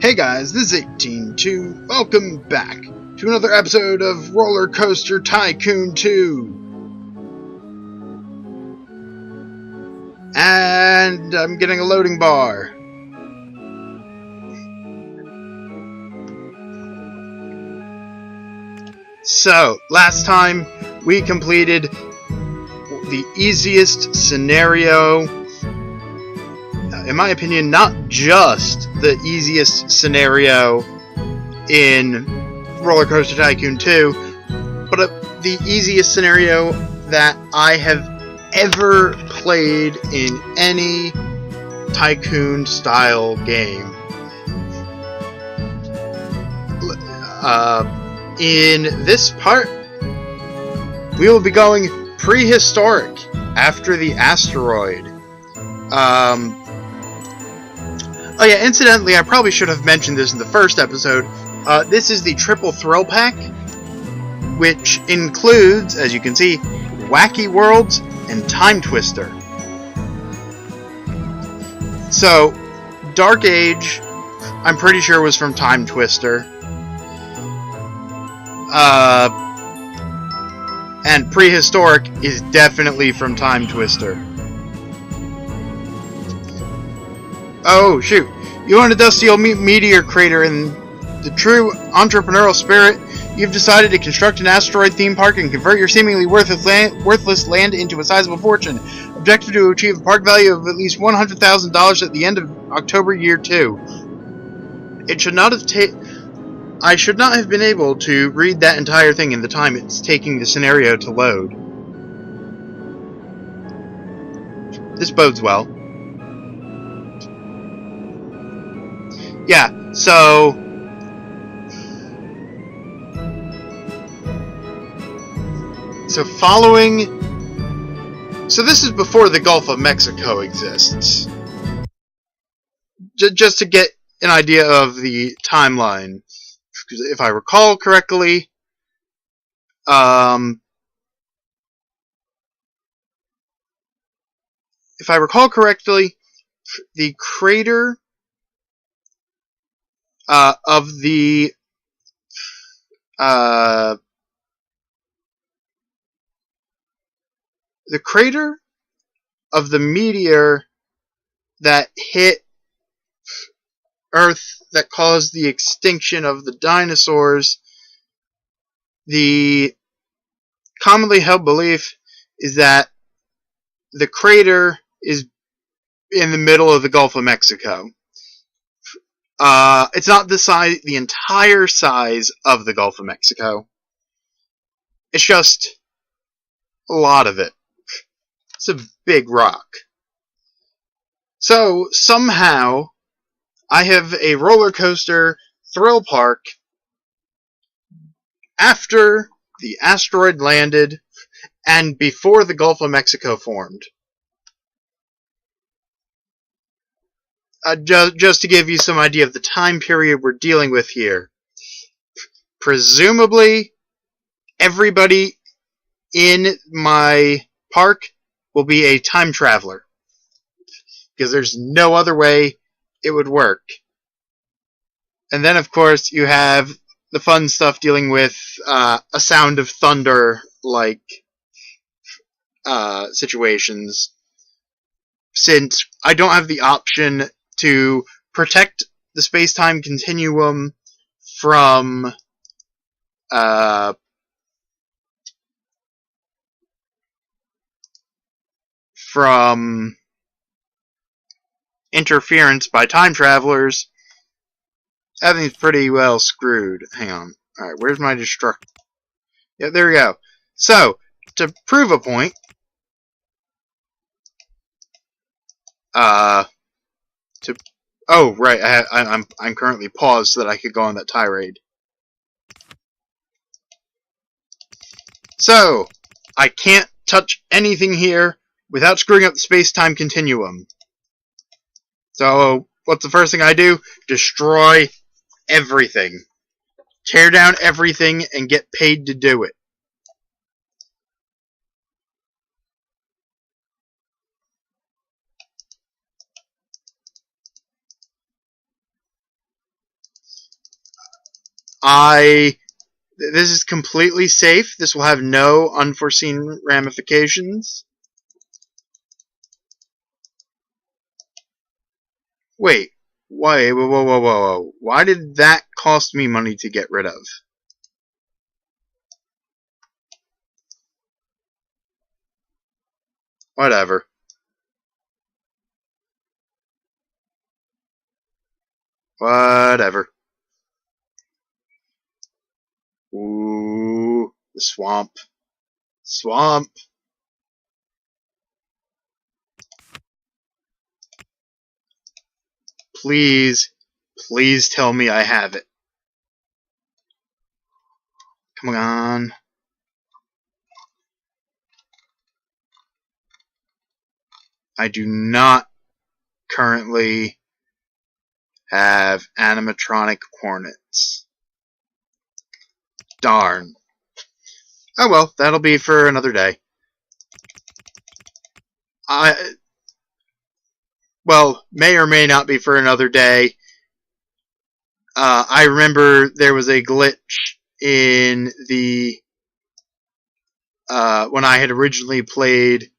Hey guys, this is 18-2. Welcome back to another episode of RollerCoaster Tycoon 2. And I'm getting a loading bar. So, last time we completed the easiest scenario. In my opinion, not just the easiest scenario in RollerCoaster Tycoon 2, but the easiest scenario that I have ever played in any Tycoon-style game. In this part, we will be going prehistoric after the asteroid. Oh yeah, incidentally, I probably should have mentioned this in the first episode. This is the Triple Thrill Pack, which includes, as you can see, Wacky Worlds and Time Twister. So, Dark Age, I'm pretty sure was from Time Twister. And Prehistoric is definitely from Time Twister. Oh, shoot. You own a dusty old meteor crater in the true entrepreneurial spirit. You've decided to construct an asteroid theme park and convert your seemingly worthless land into a sizable fortune. Objective to achieve a park value of at least $100,000 at the end of October year 2. It should not have I should not have been able to read that entire thing in the time it's taking the scenario to load. This bodes well. Yeah, so this is before the Gulf of Mexico exists. Just to get an idea of the timeline, because if I recall correctly, the crater of the crater of the meteor that hit Earth that caused the extinction of the dinosaurs, the commonly held belief is that the crater is in the middle of the Gulf of Mexico. It's not the entire size of the Gulf of Mexico. It's just a lot of it. It's a big rock. So, somehow, I have a roller coaster thrill park after the asteroid landed and before the Gulf of Mexico formed. Just to give you some idea of the time period we're dealing with here. Presumably, everybody in my park will be a time traveler, because there's no other way it would work. And then, of course, you have the fun stuff dealing with a sound of thunder-like situations, since I don't have the option to protect the space-time continuum from interference by time travelers. Everything's pretty well screwed. Hang on. Alright, where's my destruct? Yeah, there we go. So, to prove a point, oh, right, I'm currently paused so that I could go on that tirade. So, I can't touch anything here without screwing up the space-time continuum. So, what's the first thing I do? Destroy everything. Tear down everything and get paid to do it. This is completely safe. This will have no unforeseen ramifications. Wait. Why? Whoa, whoa, whoa, whoa, whoa. Why did that cost me money to get rid of? Whatever. Whatever. Ooh, the swamp. Swamp. Please, please tell me I have it. Come on. I do not currently have animatronic hornets. Darn. Oh well, that'll be for another day. Well, may or may not be for another day. I remember there was a glitch in the when I had originally played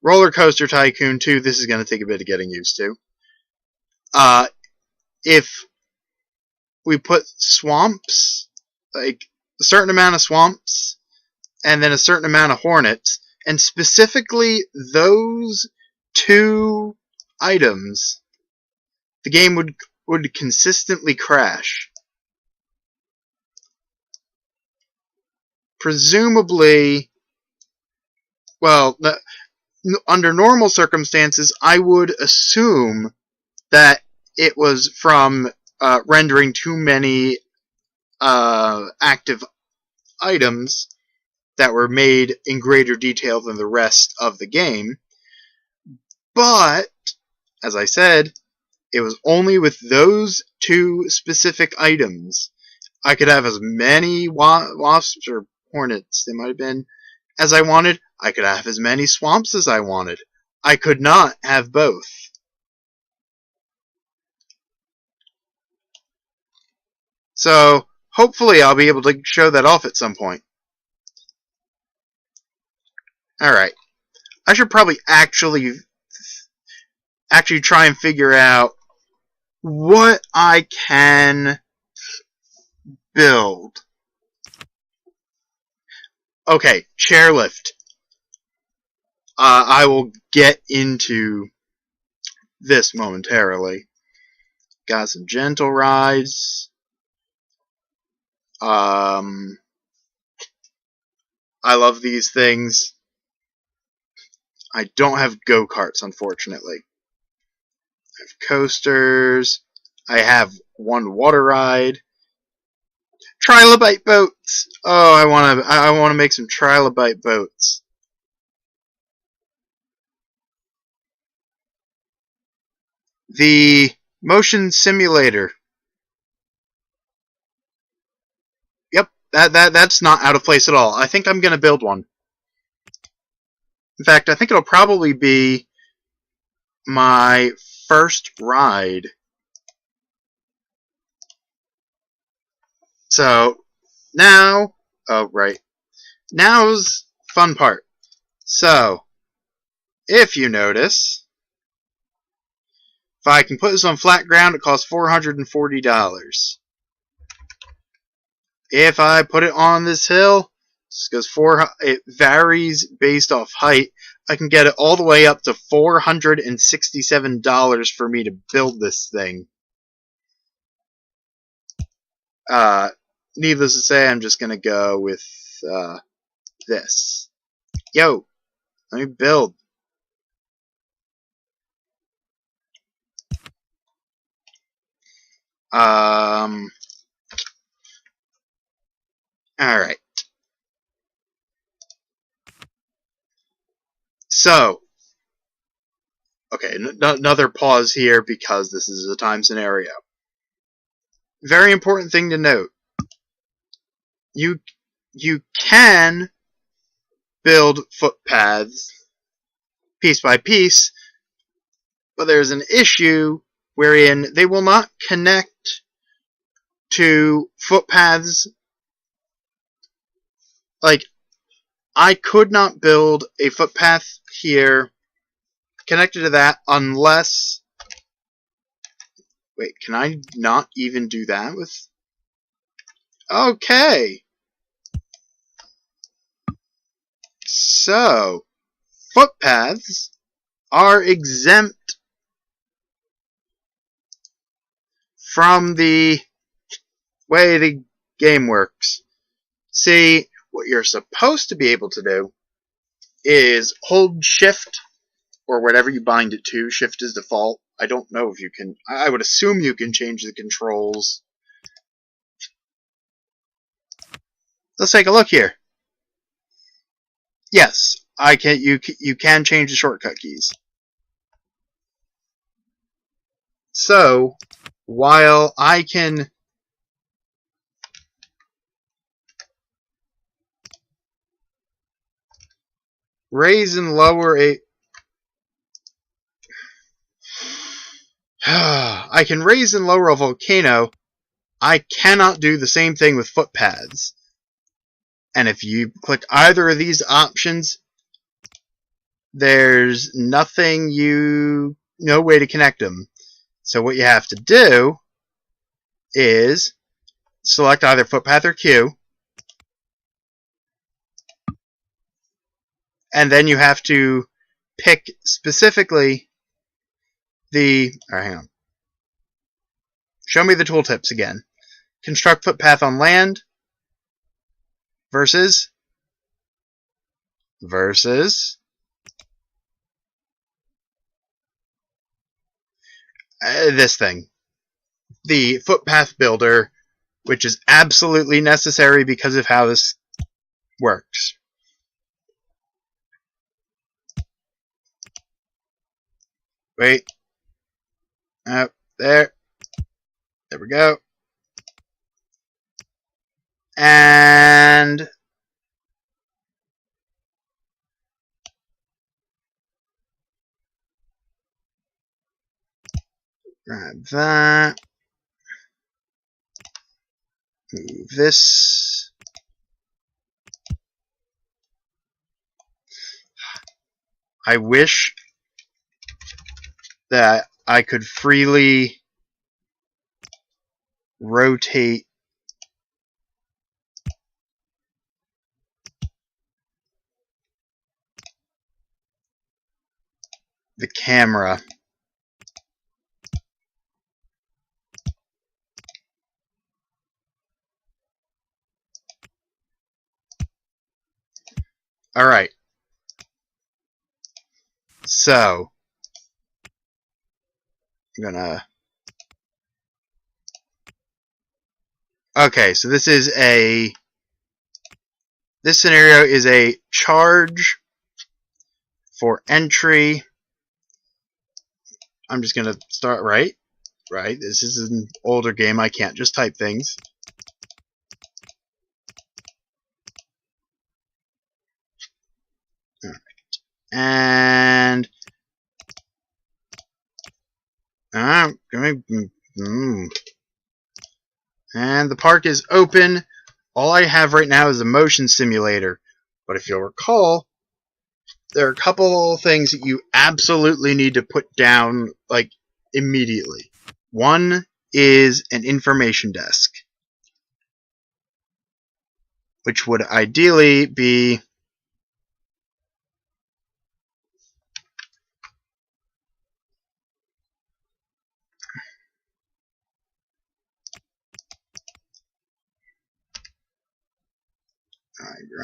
RollerCoaster Tycoon 2. This is going to take a bit of getting used to. If we put swamps, like a certain amount of swamps, and then a certain amount of hornets, and specifically those two items, the game would consistently crash. Presumably, well, under normal circumstances, I would assume that it was from rendering too many active items that were made in greater detail than the rest of the game. But, as I said, it was only with those two specific items. I could have as many wasps or hornets, they might have been, as I wanted. I could have as many swamps as I wanted. I could not have both. So, hopefully I'll be able to show that off at some point. Alright. I should probably actually try and figure out what I can build. Okay, chairlift. I will get into this momentarily. Got some gentle rides. I love these things. I don't have go-karts, unfortunately. I have coasters. I have one water ride. Trilobite boats. Oh, I want to make some trilobite boats. The motion simulator. Yep, that's not out of place at all. I think I'm going to build one. In fact, I think it'll probably be my first ride. So, now, oh, right. Now's fun part. So, if you notice, if I can put this on flat ground, it costs $440. If I put it on this hill, because it varies based off height, I can get it all the way up to $467 for me to build this thing. Needless to say, I'm just going to go with this. Yo, let me build. Alright. So, okay, another pause here because this is a time scenario. Very important thing to note. You can build footpaths piece by piece, but there's an issue wherein they will not connect to footpaths. Like, I could not build a footpath here connected to that unless... Wait, can I not even do that with... Okay. So, footpaths are exempt from the way the game works. See, what you're supposed to be able to do is hold shift, or whatever you bind it to. Shift is default. I don't know if you can... I would assume you can change the controls. Let's take a look here. Yes, I can. You can change the shortcut keys. So, while I can raise and lower a... I can raise and lower a volcano, I cannot do the same thing with footpaths. And if you click either of these options, there's no way to connect them. So what you have to do is select either footpath or queue, and then you have to pick specifically the... Alright, hang on. Show me the tooltips again. Construct footpath on land versus this thing. The footpath builder, which is absolutely necessary because of how this works. Wait. Up there. There we go. And grab that. Move this. I wish that I could freely rotate the camera. Alright. So, I'm gonna... Okay, so this scenario is a charge for entry. I'm just gonna start right. This is an older game, I can't just type things. Alright. And and the park is open. All I have right now is a motion simulator. But if you'll recall, there are a couple things that you absolutely need to put down, like, immediately. One is an information desk, which would ideally be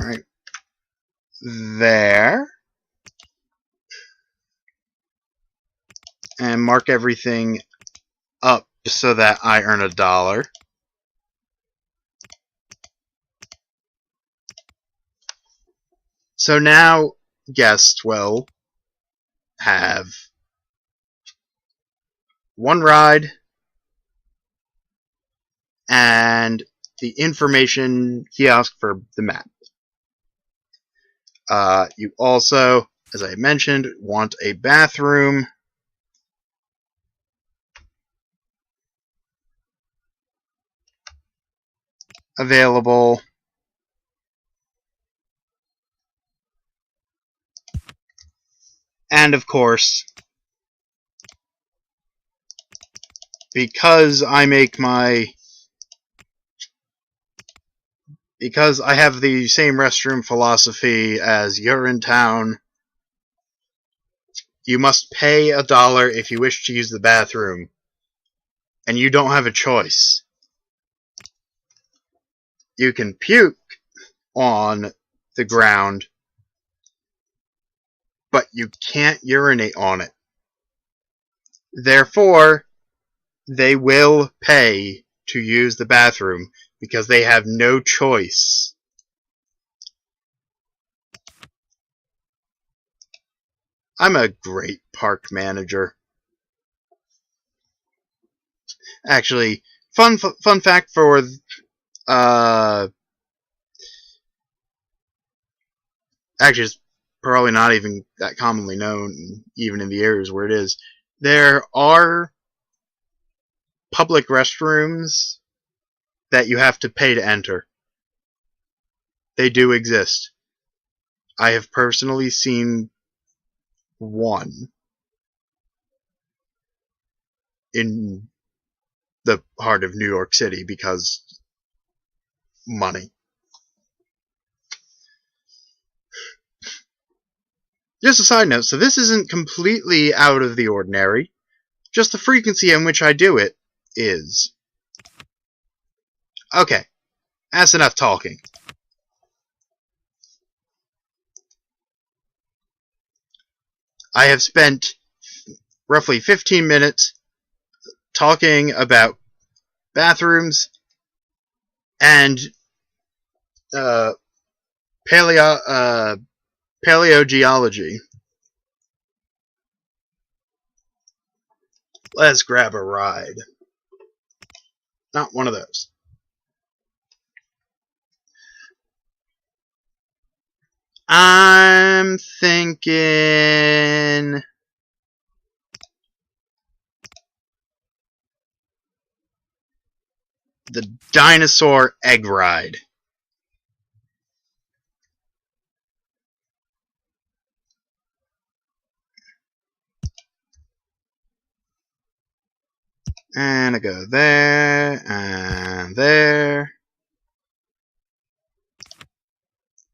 right there, and mark everything up so that I earn $1. So now guests will have one ride and the information kiosk for the map. You also, as I mentioned, want a bathroom available. And of course, because I have the same restroom philosophy as you're in town, you must pay $1 if you wish to use the bathroom. And you don't have a choice. You can puke on the ground, but you can't urinate on it. Therefore, they will pay to use the bathroom because they have no choice. I'm a great park manager. Actually, fun fact for actually, it's probably not even that commonly known, even in the areas where it is. There are public restrooms that you have to pay to enter. They do exist. I have personally seen one in the heart of New York City because money. Just a side note, so this isn't completely out of the ordinary. Just the frequency in which I do it is. Okay, that's enough talking. I have spent roughly 15 minutes talking about bathrooms and paleogeology. Let's grab a ride. Not one of those. I'm thinking the dinosaur egg ride. And I go there, and there,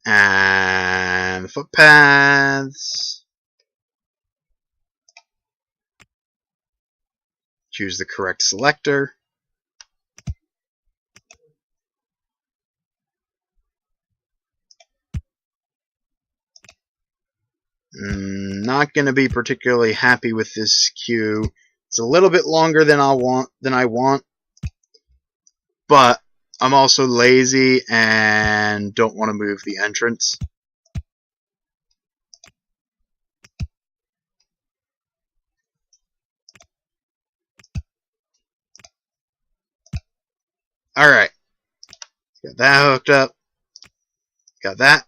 and footpaths. Choose the correct selector. Not going to be particularly happy with this queue. It's a little bit longer than I want, but I'm also lazy and don't want to move the entrance. Alright. Got that hooked up. Got that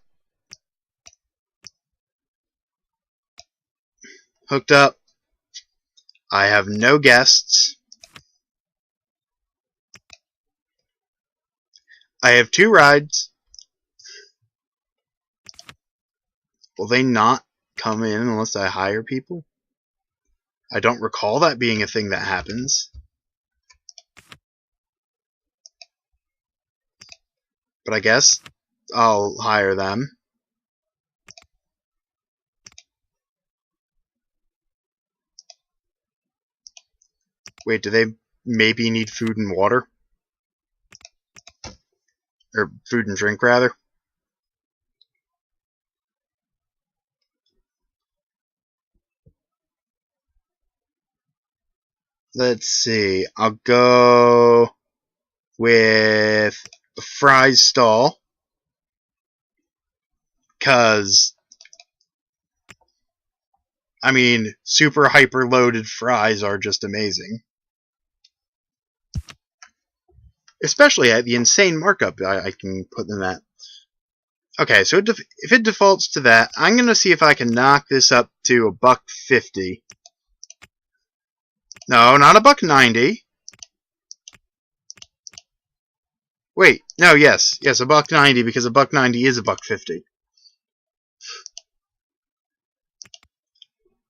hooked up. I have no guests. I have 2 rides. Will they not come in unless I hire people? I don't recall that being a thing that happens. But I guess I'll hire them. Wait, do they maybe need food and water? Or food and drink, rather? Let's see. I'll go with a fries stall. Because, I mean, super hyper loaded fries are just amazing. Especially at the insane markup I can put them at. Okay, so if it defaults to that, I'm going to see if I can knock this up to $1.50. No, not $1.90. Wait, no, yes, $1.90 because $1.90 is $1.50.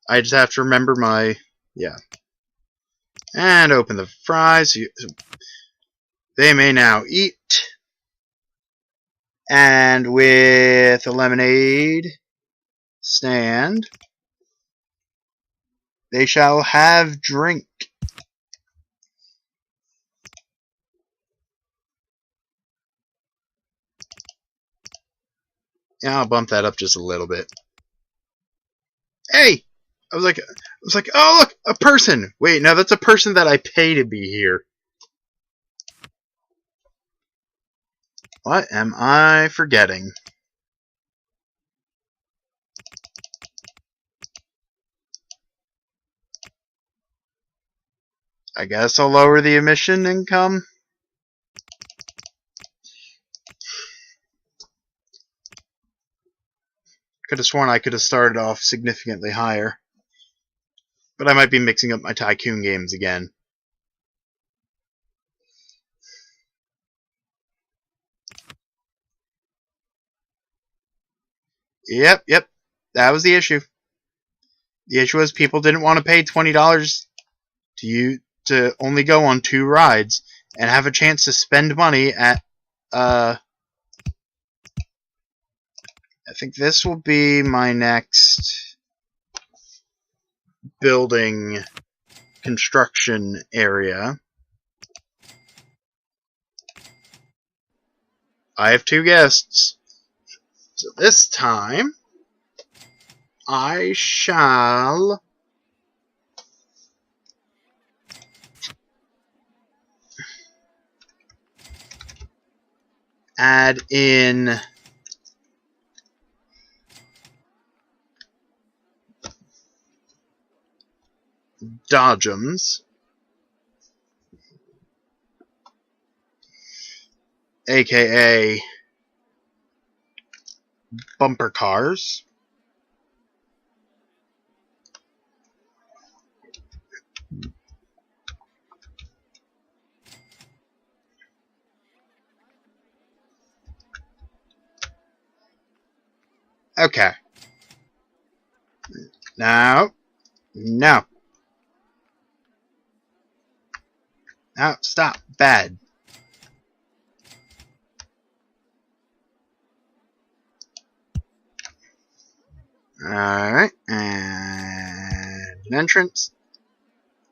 I just have to remember my, yeah. And open the fries. They may now eat. And with a lemonade stand, they shall have drink. Yeah, I'll bump that up just a little bit. Hey! I was like, oh look, a person! Wait, no, that's a person that I pay to be here. What am I forgetting? I guess I'll lower the emission income. Could have sworn I could have started off significantly higher. But I might be mixing up my Tycoon games again. Yep. That was the issue. The issue was people didn't want to pay $20 to only go on 2 rides and have a chance to spend money at I think this will be my next building construction area. I have 2 guests. So this time I shall add in Dodgems, aka bumper cars. Okay. No. No, stop. Bad. Alright. And an entrance.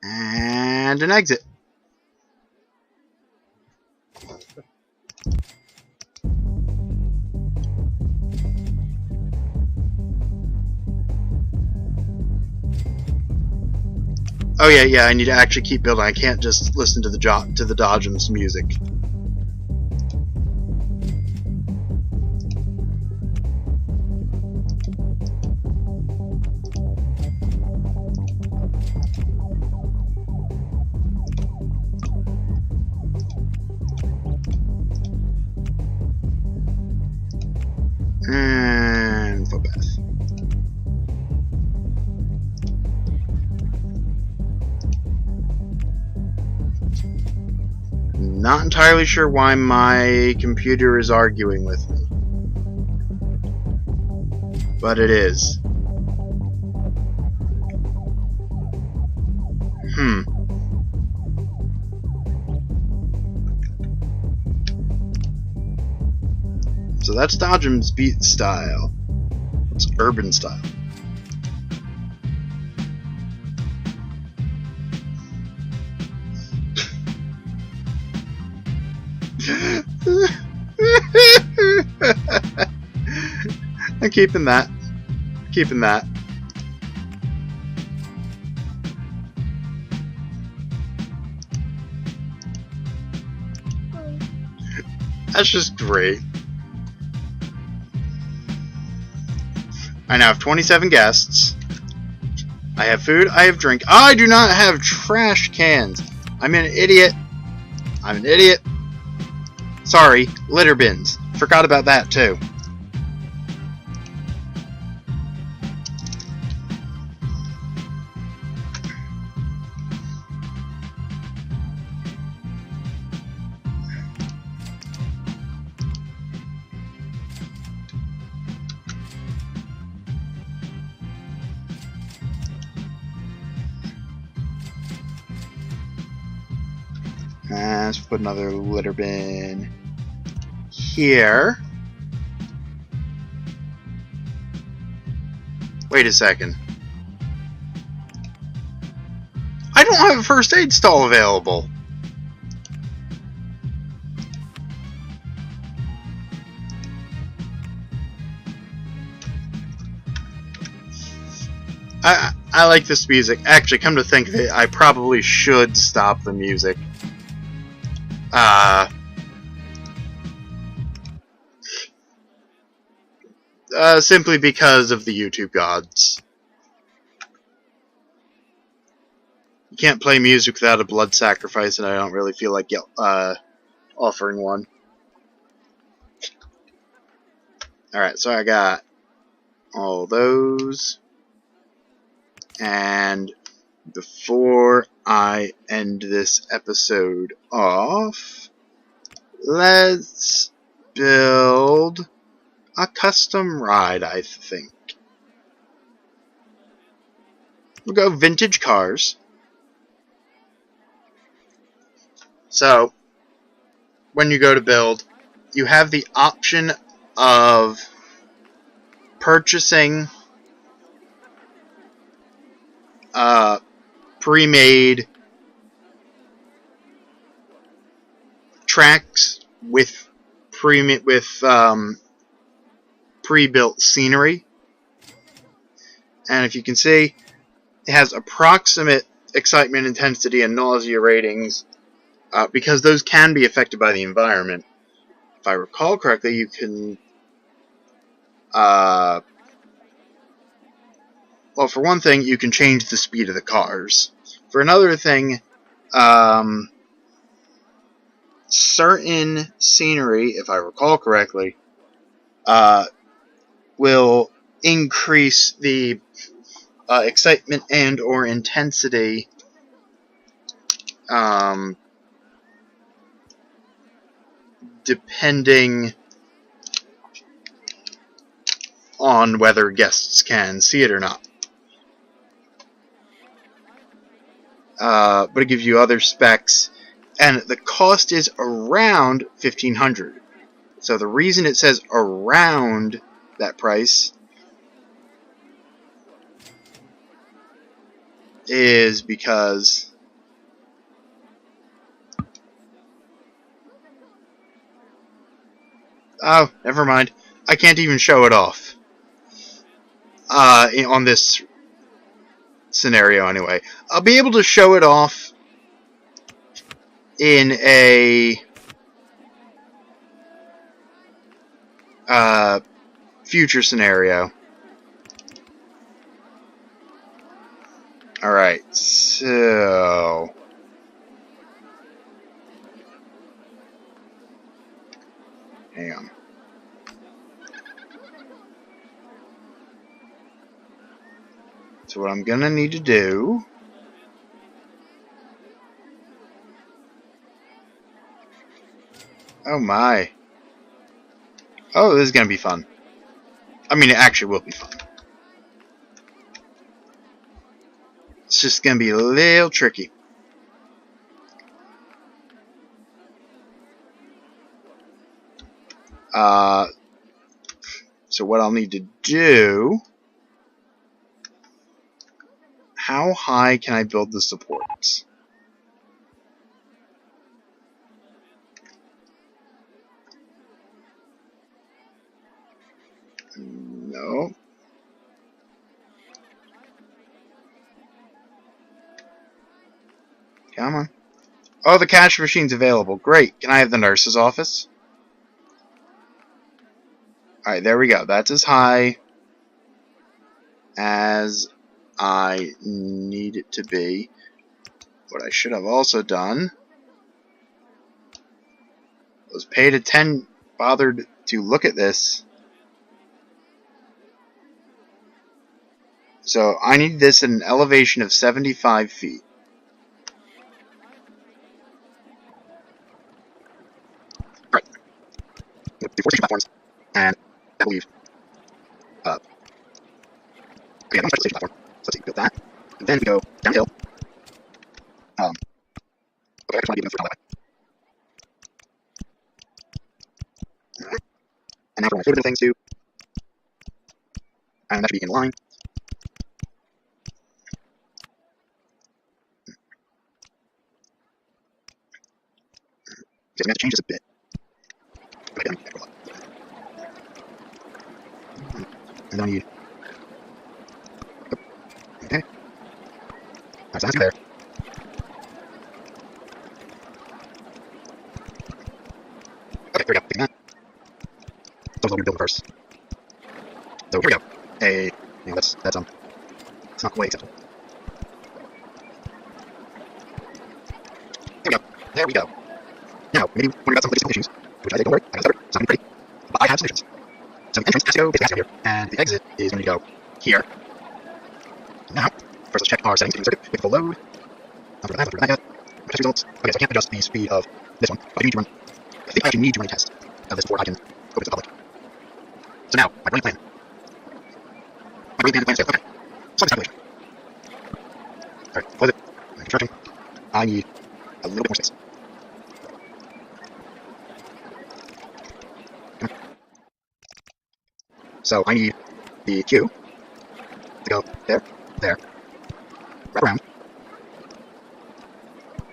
And an exit. Oh yeah, I need to actually keep building. I can't just listen to the Dodgems music. And footpath. Not entirely sure why my computer is arguing with me, but it is. So that's Dodgems beat style. It's urban style. I'm keeping that. Keeping that. That's just great. I now have 27 guests. I have food, I have drink. I do not have trash cans. I'm an idiot. I'm an idiot. Sorry, litter bins. Forgot about that too. Let's put another litter bin here. Wait a second. I don't have a first aid stall available. I like this music. Actually, come to think of it, I probably should stop the music. Simply because of the YouTube gods. You can't play music without a blood sacrifice, and I don't really feel like offering one. Alright, so I got all those. And before I end this episode off, let's build a custom ride, I think. We'll go vintage cars. So, when you go to build, you have the option of purchasing pre-made tracks with pre-built scenery, and if you can see, it has approximate excitement, intensity, and nausea ratings because those can be affected by the environment. If I recall correctly, you can well, for one thing, you can change the speed of the cars. For another thing, certain scenery, if I recall correctly, will increase the excitement and or intensity depending on whether guests can see it or not. But it gives you other specs, and the cost is around $1,500. So the reason it says around that price is because oh, never mind. I can't even show it off on this scenario anyway. I'll be able to show it off in a future scenario. Alright, so hang on. So what I'm gonna need to do oh my. Oh, this is gonna be fun. I mean, it actually will be fun. It's just gonna be a little tricky. So what I'll need to do, how high can I build the supports? No. Come on. Oh, the cash machine's available. Great. Can I have the nurse's office? Alright, there we go. That's as high as I need it to be. What I should have also done was bothered to look at this. So I need this at an elevation of 75 feet. Alright. Do 4 station platforms, and I believe we have one station platform. So let's see, build that. And then we go downhill. Okay, I just want to be moving through all that way. now for my favorite things too. And that should be in line. Okay, so I'm going to change this a bit. And then I need... Okay. That's there. Okay, here we go. Taking that. So we'll build first. So here we go. Hey, that's it's not quite acceptable. There we go. There we go. Now, maybe when we got some logistical issues, which I say, don't worry, I got started. It's not going to be pretty. But I have solutions. So the entrance has to go basically here, and the exit is going to go here. Now, first let's check our settings. Circuit, wait for load. Not for that yet. Test results. Okay, so I can't adjust the speed of this one, but I do need to run. I think I actually need to run a test of this before I can open it to the public. So now, my brilliant plan. My brilliant plan is okay. Slug tabulation. Alright, close it. Construction. I need a little bit more space. So I need the queue to go there, there, wrap around.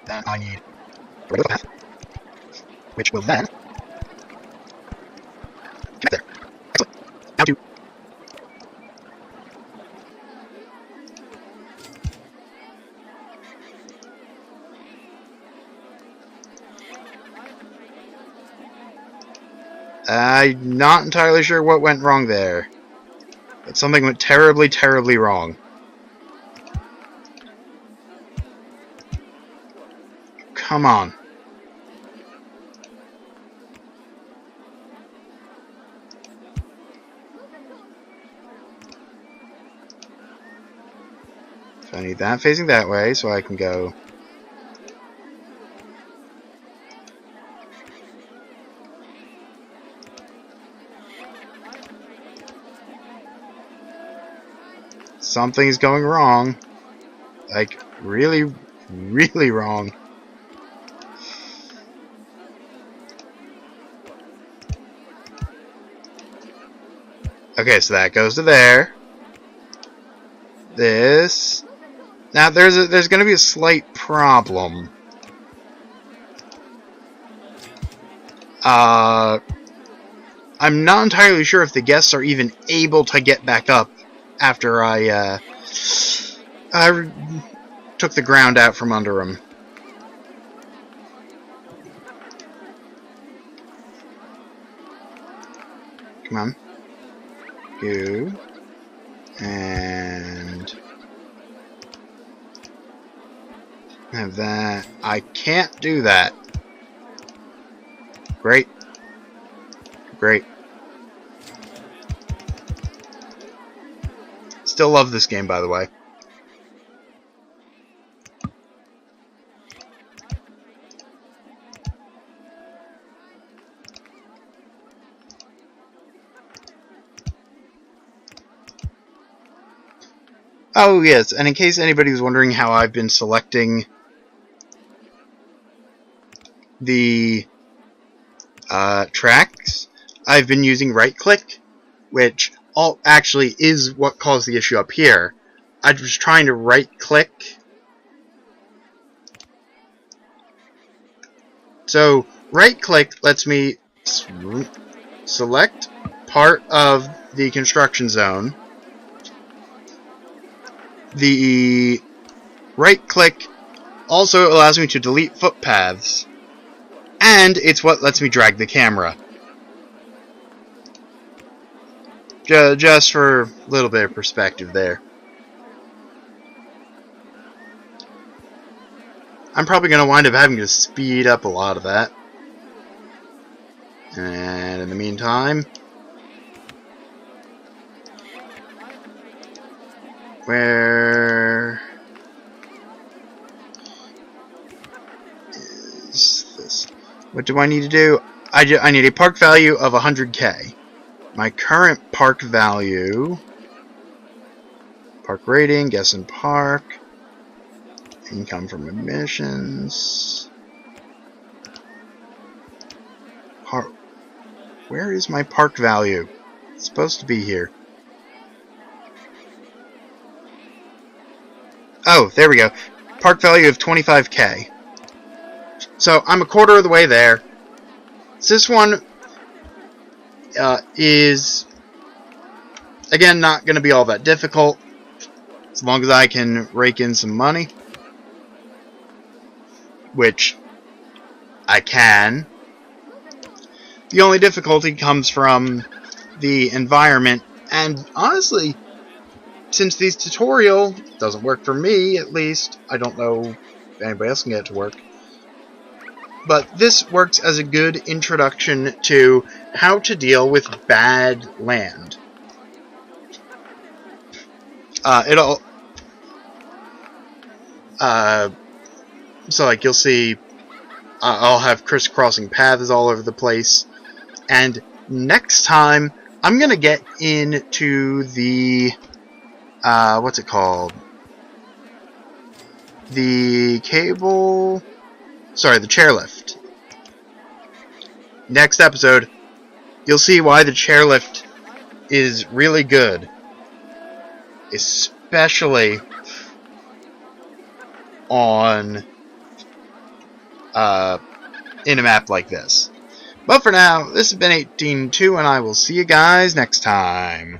Then I need the regular path, which will then connect there. Excellent. Now to I'm not entirely sure what went wrong there, but something went terribly, terribly wrong. Come on. So I need that facing that way so I can go. Something's going wrong. Like, really, really wrong. Okay, so that goes to there. This. Now, there's going to be a slight problem. I'm not entirely sure if the guests are even able to get back up after I took the ground out from under them. Come on. Go. And have that. I can't do that. Great. Great. Still love this game, by the way. Oh, yes, and in case anybody was wondering how I've been selecting the tracks, I've been using right-click, which actually is what caused the issue up here. I was trying to right-click. So, right-click lets me select part of the construction zone. The right-click also allows me to delete footpaths, and it's what lets me drag the camera. Just for a little bit of perspective there. I'm probably going to wind up having to speed up a lot of that. And in the meantime, where is this? What do I need to do? I need a park value of 100K. My current park value, park rating, guest in park, income from admissions, Where is my park value? It's supposed to be here. Oh, there we go. Park value of 25k. So I'm a quarter of the way there. So this one is, again, not going to be all that difficult, as long as I can rake in some money, which I can. The only difficulty comes from the environment, and honestly, since this tutorial doesn't work for me, at least, I don't know if anybody else can get it to work, but this works as a good introduction to how to deal with bad land. So like you'll see, I'll have crisscrossing paths all over the place, and next time I'm gonna get into the what's it called? The chairlift. Next episode, you'll see why the chairlift is really good, especially on in a map like this. But for now, this has been 18-2, and I will see you guys next time.